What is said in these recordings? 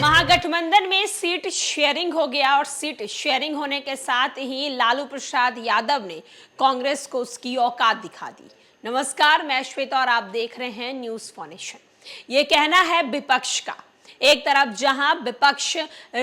महागठबंधन में seat sharing हो गया और सीट शेयरिंग होने के साथ ही लालू प्रसाद यादव ने कांग्रेस को उसकी औकात दिखा दी। नमस्कार, मैं श्वेता और आप देख रहे हैं न्यूज़ फॉर नेशन। ये कहना है विपक्ष का। एक तरफ जहां विपक्ष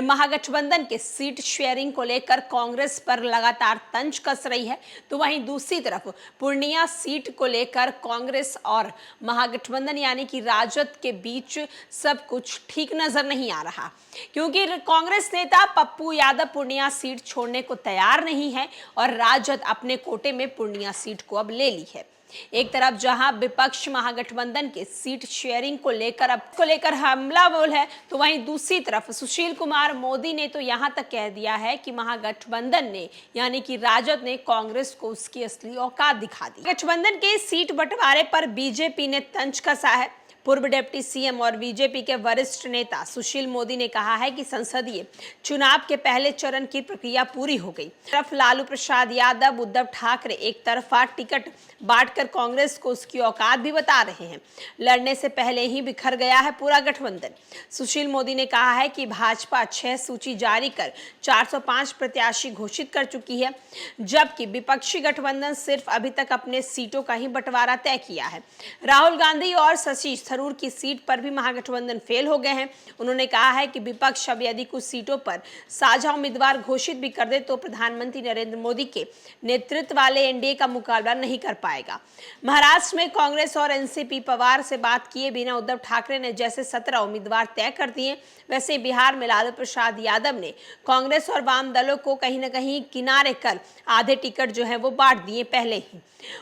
महागठबंधन के सीट शेयरिंग को लेकर कांग्रेस पर लगातार तंज कस रही है, तो वहीं दूसरी तरफ पूर्णिया सीट को लेकर कांग्रेस और महागठबंधन यानी कि राजद के बीच सब कुछ ठीक नजर नहीं आ रहा, क्योंकि कांग्रेस नेता पप्पू यादव पूर्णिया सीट छोड़ने को तैयार नहीं है और राजद अपने कोटे में पूर्णिया सीट को अब ले ली है। एक तरफ जहां विपक्ष महागठबंधन के सीट शेयरिंग को लेकर हमला बोल है, तो वहीं दूसरी तरफ सुशील कुमार मोदी ने तो यहां तक कह दिया है कि महागठबंधन ने यानी कि राजद ने कांग्रेस को उसकी असली औकात दिखा दी। गठबंधन के सीट बंटवारे पर बीजेपी ने तंज कसा है। पूर्व डिप्टी सीएम और बीजेपी के वरिष्ठ नेता सुशील मोदी ने कहा है कि संसदीय चुनाव के पहले चरण की प्रक्रिया पूरी हो गई। तरफ लालू प्रसाद यादव, उद्धव ठाकरे एक तरफा टिकट बांटकर कांग्रेस को उसकी औकात भी बता रहे हैं। लड़ने से पहले ही बिखर गया है पूरा गठबंधन। सुशील मोदी ने कहा है कि भाजपा 6 सूची जारी कर 405 प्रत्याशी घोषित कर चुकी है, जबकि विपक्षी गठबंधन सिर्फ अभी तक अपने सीटों का ही बंटवारा तय किया है। राहुल गांधी और शशि थरूर की सीट पर भी महागठबंधन फेल हो गए हैं। उन्होंने कहा है कि विपक्ष अब यदि कुछ सीटों पर साझा उम्मीदवार घोषित भी कर दे तो प्रधानमंत्री नरेंद्र मोदी के नेतृत्व वाले एनडीए का मुकाबला नहीं कर पाएगा। महाराष्ट्र में कांग्रेस और एनसीपी पवार से बात किए बिना उद्धव ठाकरे ने जैसे 17 उम्मीदवार तय कर दिए, वैसे बिहार में लालू प्रसाद यादव ने कांग्रेस और वाम दलों को कहीं न कहीं किनारे कर आधे टिकट जो है वो बांट दिए पहले ही।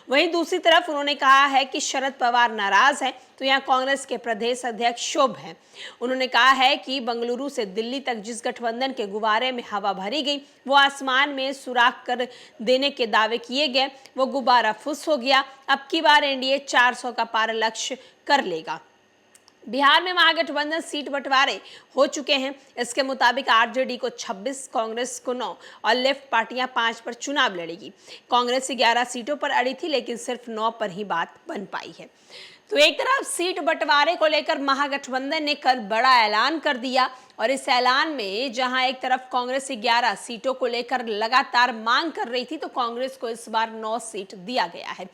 वहीं दूसरी तरफ उन्होंने कहा है कि शरद पवार नाराज हैं, तो यहाँ कांग्रेस के प्रदेश अध्यक्ष शुभ हैं। उन्होंने कहा है कि बंगलुरु से दिल्ली तक जिस गठबंधन के गुब्बारे में हवा भरी गई, वो आसमान में सुराख कर देने के दावे किए गए, वो गुब्बारा फुस हो गया। अब की बार एनडीए 400 का पार लक्ष्य कर लेगा। बिहार में महागठबंधन सीट बंटवारे हो चुके हैं। इसके मुताबिक आरजेडी को 26, कांग्रेस को 9 और लेफ्ट पार्टियां 5 पर चुनाव लड़ेगी। कांग्रेस 11 सीटों पर अड़ी थी, लेकिन सिर्फ 9 पर ही बात बन पाई है। तो एक तरफ सीट बंटवारे को लेकर महागठबंधन ने कल बड़ा ऐलान कर दिया और इस ऐलान में जहां एक तरफ कांग्रेस 11 सीटों को लेकर लगातार मांग कर रही थी, तो कांग्रेस को इस बार 9 सीट दिया गया है।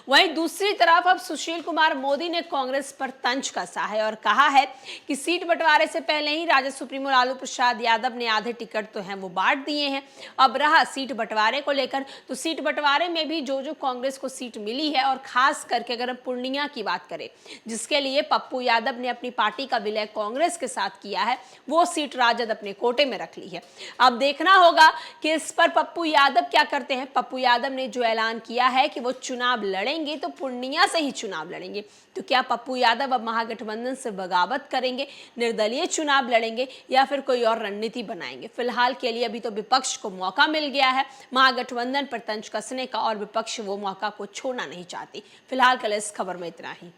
वहीं दूसरी तरफ अब सुशील कुमार मोदी ने कांग्रेस पर तंज कसा है और कहा है कि सीट बंटवारे से पहले ही राजद सुप्रीमो लालू प्रसाद यादव ने आधे टिकट तो हैं वो बांट दिए हैं। अब रहा सीट बंटवारे को लेकर, तो सीट बंटवारे में भी जो कांग्रेस को सीट मिली है, और खास करके अगर हम पूर्णिया की बात करें, जिसके लिए पप्पू यादव ने अपनी पार्टी का विलय कांग्रेस के साथ किया है, वो सीट राजद अपने कोटे में रख ली है। अब देखना होगा कि इस पर पप्पू यादव क्या करते हैं। पप्पू यादव ने जो ऐलान किया है कि वो चुनाव लड़ेंगे तो पूर्णिया से ही चुनाव लड़ेंगे, तो क्या पप्पू यादव अब महागठबंधन से बगावत करेंगे, निर्दलीय चुनाव लड़ेंगे या फिर कोई और रणनीति बनाएंगे? फिलहाल के लिए अभी तो विपक्ष को मौका मिल गया है महागठबंधन पर तंज कसने का और विपक्ष वो मौका को छोड़ना नहीं चाहती। फिलहाल के लिए इस खबर में इतना ही।